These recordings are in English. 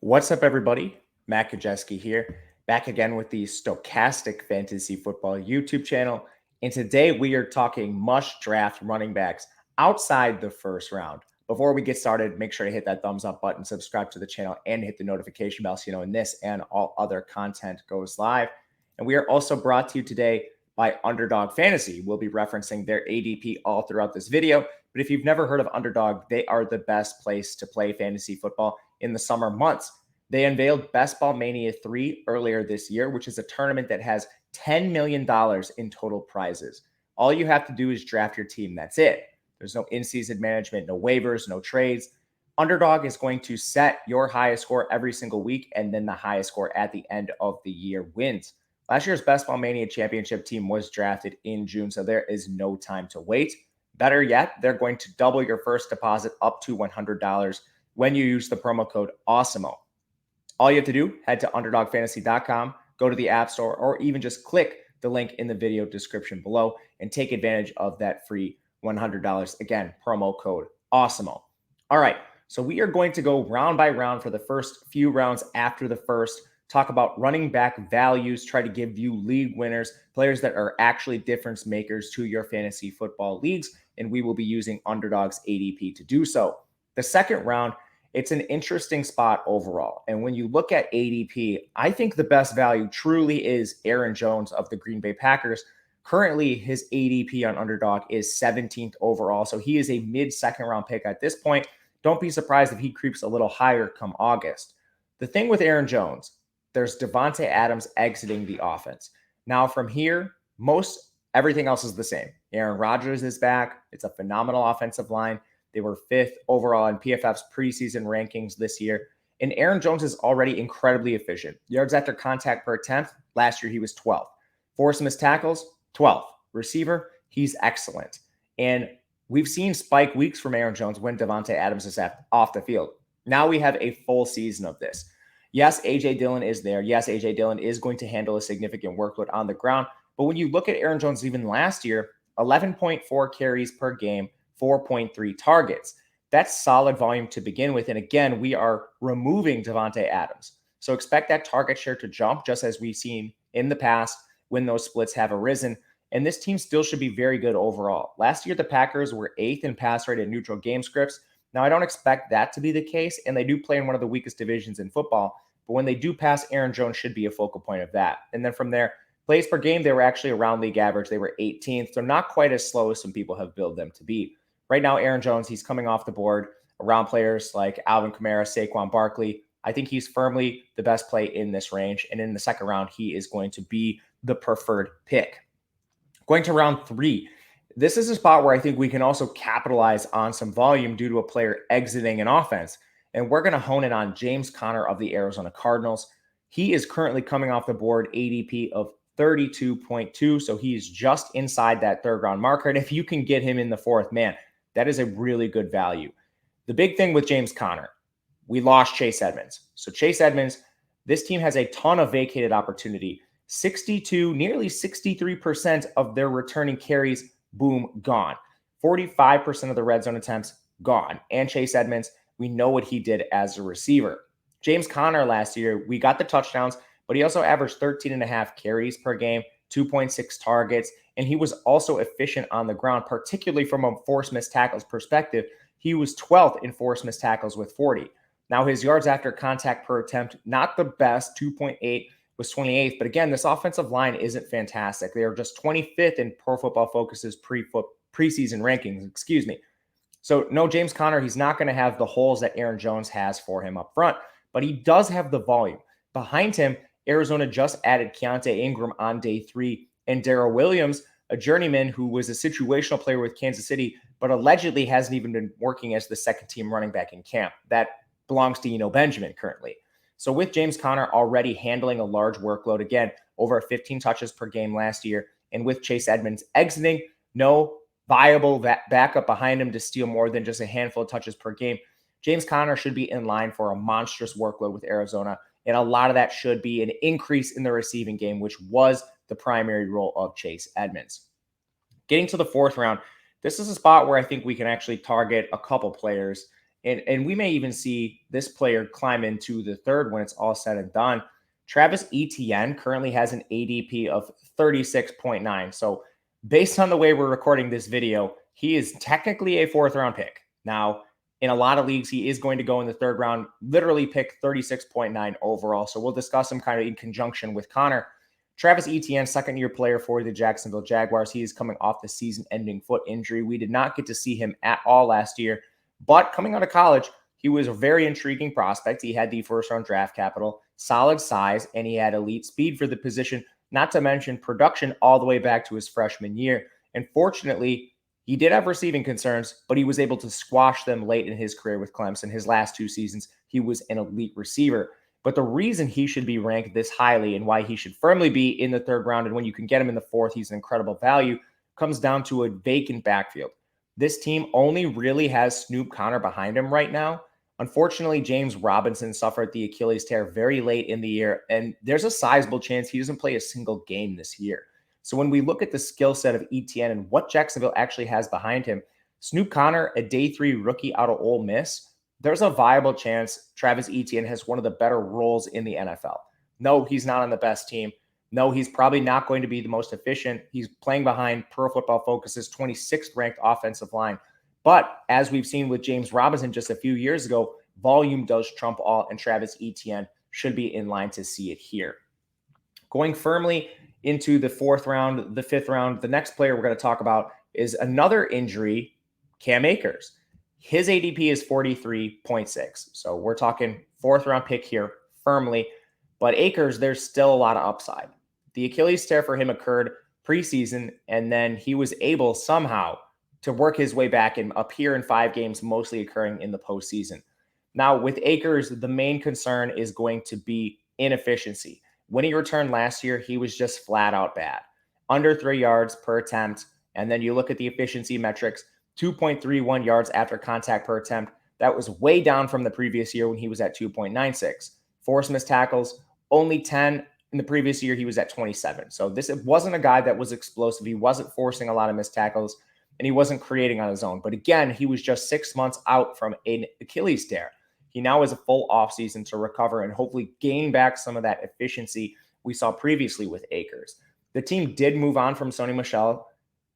What's up, everybody? Matt Kajeski here, back again with the Stokastic Fantasy Football YouTube channel. And today we are talking must draft running backs outside the first round. Before we get started, make sure to hit that thumbs up button, subscribe to the channel, and hit the notification bell so you know when this and all other content goes live. And we are also brought to you today by Underdog Fantasy. We'll be referencing their ADP all throughout this video. But if you've never heard of Underdog, they are the best place to play fantasy football in the summer months. They unveiled Best Ball Mania 3 earlier this year, which is a tournament that has $10 million in total prizes. All you have to do is draft your team. That's it. There's no in-season management, no waivers, no trades. Underdog is going to set your highest score every single week, and then the highest score at the end of the year wins. Last year's Best Ball Mania championship team was drafted in June, so there is no time to wait. Better yet, they're going to double your first deposit up to $100 when you use the promo code AWESOMO. All you have to do, head to underdogfantasy.com, go to the App Store, or even just click the link in the video description below and take advantage of that free $100. Again, promo code AWESOMO. All right, so we are going to go round by round for the first few rounds after the first, talk about running back values, try to give you league winners, players that are actually difference makers to your fantasy football leagues, and we will be using Underdog's ADP to do so. The second round, it's an interesting spot overall. And when you look at ADP, I think the best value truly is Aaron Jones of the Green Bay Packers. Currently, his ADP on Underdog is 17th overall. So he is a mid-second round pick at this point. Don't be surprised if he creeps a little higher come August. The thing with Aaron Jones, there's Davante Adams exiting the offense. Now from here, everything else is the same. Aaron Rodgers is back. It's a phenomenal offensive line. They were 5th overall in PFF's preseason rankings this year. And Aaron Jones is already incredibly efficient. Yards after contact per attempt, last year he was 12th. Forced missed tackles, 12th. Receiver, he's excellent. And we've seen spike weeks from Aaron Jones when Davante Adams is off the field. Now we have a full season of this. Yes, A.J. Dillon is there. Yes, A.J. Dillon is going to handle a significant workload on the ground. But when you look at Aaron Jones even last year, 11.4 carries per game, 4.3 targets. That's solid volume to begin with. And again, we are removing Davante Adams. So expect that target share to jump just as we've seen in the past when those splits have arisen. And this team still should be very good overall. Last year, the Packers were 8th in pass rate in neutral game scripts. Now, I don't expect that to be the case, and they do play in one of the weakest divisions in football. But when they do pass, Aaron Jones should be a focal point of that. And then from there, plays per game, they were actually around league average. They were 18th, so not quite as slow as some people have billed them to be. Right now, Aaron Jones, he's coming off the board around players like Alvin Kamara, Saquon Barkley. I think he's firmly the best play in this range. And in the second round, he is going to be the preferred pick. Going to round 3. This is a spot where I think we can also capitalize on some volume due to a player exiting an offense. And we're going to hone in on James Conner of the Arizona Cardinals. He is currently coming off the board ADP of 32.2. So he's just inside that third round marker. And if you can get him in the fourth, man, that is a really good value. The big thing with James Conner, we lost Chase Edmonds. So Chase Edmonds, this team has a ton of vacated opportunity. 62, nearly 63% of their returning carries, boom, gone. 45% of the red zone attempts, gone. And Chase Edmonds, we know what he did as a receiver. James Conner last year, we got the touchdowns, but he also averaged 13.5 carries per game, 2.6 targets, and he was also efficient on the ground, particularly from a forced missed tackles perspective. He was 12th in forced missed tackles with 40. Now his yards after contact per attempt, not the best, 2.8, was 28th. But again, this offensive line isn't fantastic. They are just 25th in Pro Football Focus's preseason rankings, So no James Conner, he's not going to have the holes that Aaron Jones has for him up front, but he does have the volume. Behind him, Arizona just added Keontae Ingram on day 3, and Darrell Williams, a journeyman who was a situational player with Kansas City, but allegedly hasn't even been working as the second team running back in camp. That belongs to Benjamin currently. So with James Conner already handling a large workload, again, over 15 touches per game last year, and with Chase Edmonds exiting, no viable backup behind him to steal more than just a handful of touches per game, James Conner should be in line for a monstrous workload with Arizona. And a lot of that should be an increase in the receiving game, which was the primary role of Chase Edmonds. Getting to the fourth round, this is a spot where I think we can actually target a couple players. and we may even see this player climb into the third when it's all said and done. Travis Etienne currently has an ADP of 36.9. So based on the way we're recording this video, he is technically a fourth round pick. Now, in a lot of leagues, he is going to go in the third round, literally pick 36.9 overall. So we'll discuss him kind of in conjunction with Connor. Travis Etienne, second-year player for the Jacksonville Jaguars. He is coming off the season-ending foot injury. We did not get to see him at all last year, but coming out of college, he was a very intriguing prospect. He had the first-round draft capital, solid size, and he had elite speed for the position, not to mention production all the way back to his freshman year. And fortunately, he did have receiving concerns, but he was able to squash them late in his career with Clemson. His last 2 seasons, he was an elite receiver. But the reason he should be ranked this highly and why he should firmly be in the third round, and when you can get him in the fourth, he's an incredible value, comes down to a vacant backfield. This team only really has Snoop Conner behind him right now. Unfortunately, James Robinson suffered the Achilles tear very late in the year, and there's a sizable chance he doesn't play a single game this year. So when we look at the skill set of Etienne and what Jacksonville actually has behind him, Snoop Conner, a day 3 rookie out of Ole Miss, there's a viable chance Travis Etienne has one of the better roles in the NFL. No, he's not on the best team. No, he's probably not going to be the most efficient. He's playing behind Pro Football Focus's 26th ranked offensive line. But as we've seen with James Robinson just a few years ago, volume does trump all, and Travis Etienne should be in line to see it here. Going firmly into the fourth round, the fifth round, the next player we're going to talk about is another injury, Cam Akers. His ADP is 43.6. So we're talking fourth round pick here firmly. But Akers, there's still a lot of upside. The Achilles tear for him occurred preseason, and then he was able somehow to work his way back and appear in 5 games, mostly occurring in the postseason. Now, with Akers, the main concern is going to be inefficiency. When he returned last year, he was just flat out bad. Under 3 yards per attempt. And then you look at the efficiency metrics, 2.31 yards after contact per attempt. That was way down from the previous year when he was at 2.96. Forced missed tackles, only 10. In the previous year, he was at 27. So this wasn't a guy that was explosive. He wasn't forcing a lot of missed tackles, and he wasn't creating on his own. But again, he was just 6 months out from an Achilles tear. He now has a full offseason to recover and hopefully gain back some of that efficiency we saw previously with Akers. The team did move on from Sony Michel.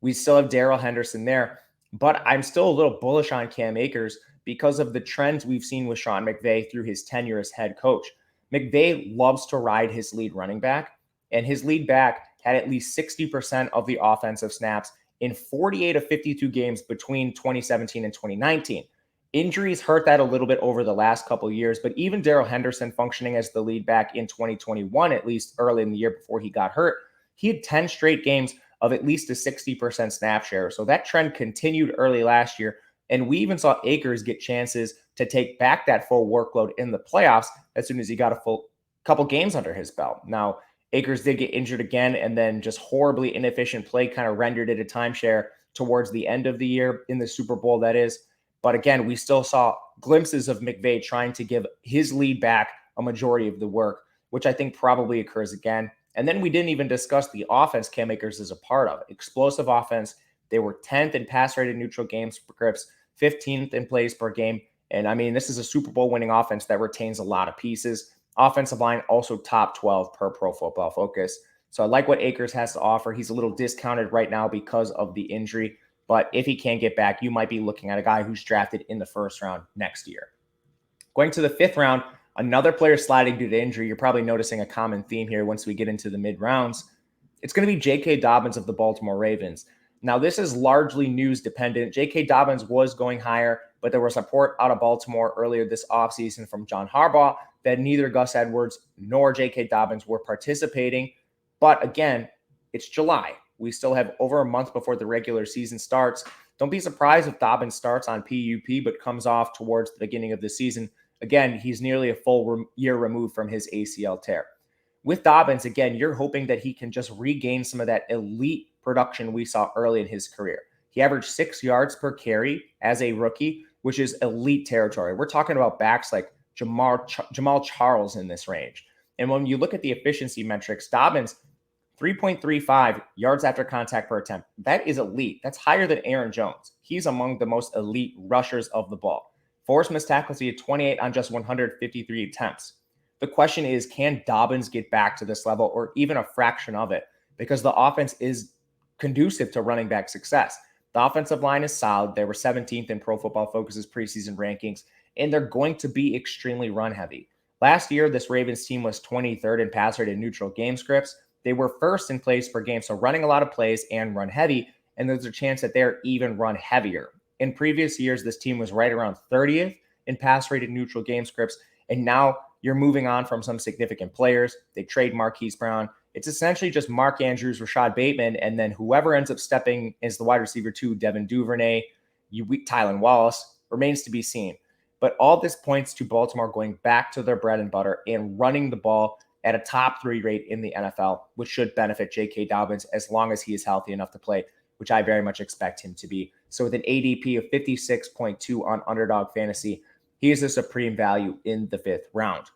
We still have Darrell Henderson there, but I'm still a little bullish on Cam Akers because of the trends we've seen with Sean McVay through his tenure as head coach. McVay loves to ride his lead running back, and his lead back had at least 60% of the offensive snaps in 48 of 52 games between 2017 and 2019. Injuries hurt that a little bit over the last couple of years, but even Darrell Henderson functioning as the lead back in 2021, at least early in the year before he got hurt, he had 10 straight games of at least a 60% snap share. So that trend continued early last year, and we even saw Akers get chances to take back that full workload in the playoffs as soon as he got a full couple games under his belt. Now, Akers did get injured again, and then just horribly inefficient play kind of rendered it a timeshare towards the end of the year in the Super Bowl, that is. But again, we still saw glimpses of McVay trying to give his lead back a majority of the work, which I think probably occurs again. And then we didn't even discuss the offense Cam Akers is a part of. Explosive offense. They were 10th in pass rated neutral games per grips, 15th in plays per game. And I mean, this is a Super Bowl winning offense that retains a lot of pieces. Offensive line also top 12 per Pro Football Focus. So I like what Akers has to offer. He's a little discounted right now because of the injury. But if he can't get back, you might be looking at a guy who's drafted in the first round next year. Going to the fifth round, another player sliding due to injury. You're probably noticing a common theme here once we get into the mid rounds. It's going to be J.K. Dobbins of the Baltimore Ravens. Now, this is largely news dependent. J.K. Dobbins was going higher, but there was a report out of Baltimore earlier this offseason from John Harbaugh that neither Gus Edwards nor J.K. Dobbins were participating. But again, it's July. We still have over a month before the regular season starts. Don't be surprised if Dobbins starts on PUP but comes off towards the beginning of the season. Again, he's nearly a full year removed from his ACL tear. With Dobbins, again, you're hoping that he can just regain some of that elite production we saw early in his career. He averaged 6 yards per carry as a rookie, which is elite territory. We're talking about backs like Jamal Charles in this range. And when you look at the efficiency metrics, Dobbins, 3.35 yards after contact per attempt. That is elite. That's higher than Aaron Jones. He's among the most elite rushers of the ball. Forced missed tackles, he had 28 on just 153 attempts. The question is, can Dobbins get back to this level or even a fraction of it? Because the offense is conducive to running back success. The offensive line is solid. They were 17th in Pro Football Focus's preseason rankings, and they're going to be extremely run heavy. Last year, this Ravens team was 23rd in pass rate and neutral game scripts. They were first in plays per game, so running a lot of plays and run heavy, and there's a chance that they're even run heavier. In previous years, this team was right around 30th in pass rate and neutral game scripts, and now you're moving on from some significant players. They trade Marquise Brown. It's essentially just Mark Andrews, Rashad Bateman, and then whoever ends up stepping as the wide receiver 2, Devin Duvernay, Tylan Wallace, remains to be seen. But all this points to Baltimore going back to their bread and butter and running the ball at a top 3 rate in the NFL, which should benefit J.K. Dobbins as long as he is healthy enough to play, which I very much expect him to be. So with an ADP of 56.2 on Underdog Fantasy, he is a supreme value in the 5th round.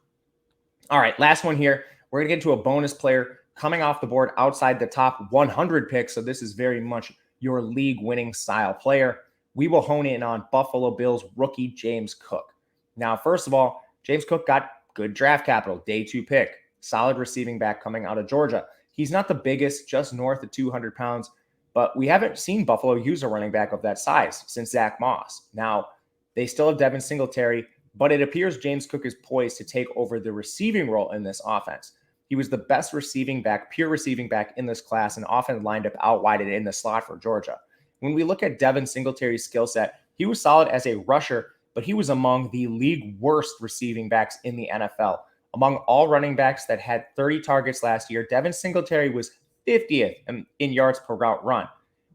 All right, last one here. We're going to get to a bonus player coming off the board outside the top 100 picks. So this is very much your league-winning style player. We will hone in on Buffalo Bills rookie James Cook. Now, first of all, James Cook got good draft capital, day 2 pick, solid receiving back coming out of Georgia. He's not the biggest, just north of 200 pounds, but we haven't seen Buffalo use a running back of that size since Zach Moss. Now, they still have Devin Singletary, but it appears James Cook is poised to take over the receiving role in this offense. He was the best receiving back, pure receiving back in this class, and often lined up out wide and in the slot for Georgia. When we look at Devin Singletary's skill set, he was solid as a rusher, but he was among the league worst receiving backs in the NFL. Among all running backs that had 30 targets last year, Devin Singletary was 50th in yards per route run.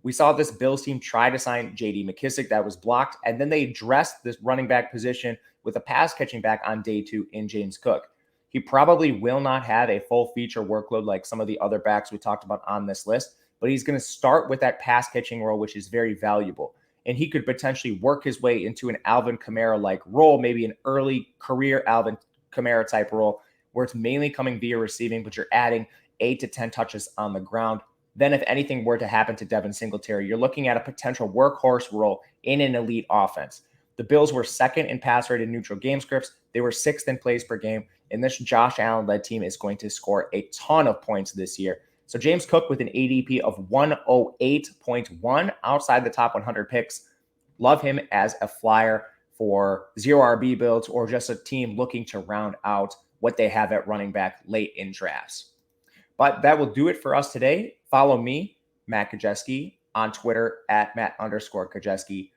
We saw this Bills team try to sign J.D. McKissick. That was blocked, and then they addressed this running back position with a pass-catching back on day 2 in James Cook. He probably will not have a full feature workload like some of the other backs we talked about on this list, but he's going to start with that pass-catching role, which is very valuable. And he could potentially work his way into an Alvin Kamara-like role, maybe an early career Alvin Kamara type role, where it's mainly coming via receiving, but you're adding 8 to 10 touches on the ground. Then if anything were to happen to Devin Singletary, you're looking at a potential workhorse role in an elite offense. The Bills were 2nd in pass rate and neutral game scripts. They were 6th in plays per game. And this Josh Allen-led team is going to score a ton of points this year. So James Cook with an ADP of 108.1 outside the top 100 picks. Love him as a flyer for zero RB builds or just a team looking to round out what they have at running back late in drafts. But that will do it for us today. Follow me, Matt Kajeski, on Twitter at Matt_Kajeski.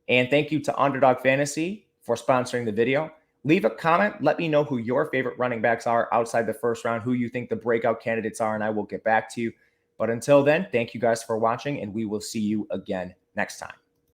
And thank you to Underdog Fantasy for sponsoring the video. Leave a comment. Let me know who your favorite running backs are outside the 1st round, who you think the breakout candidates are, and I will get back to you. But until then, thank you guys for watching, and we will see you again next time.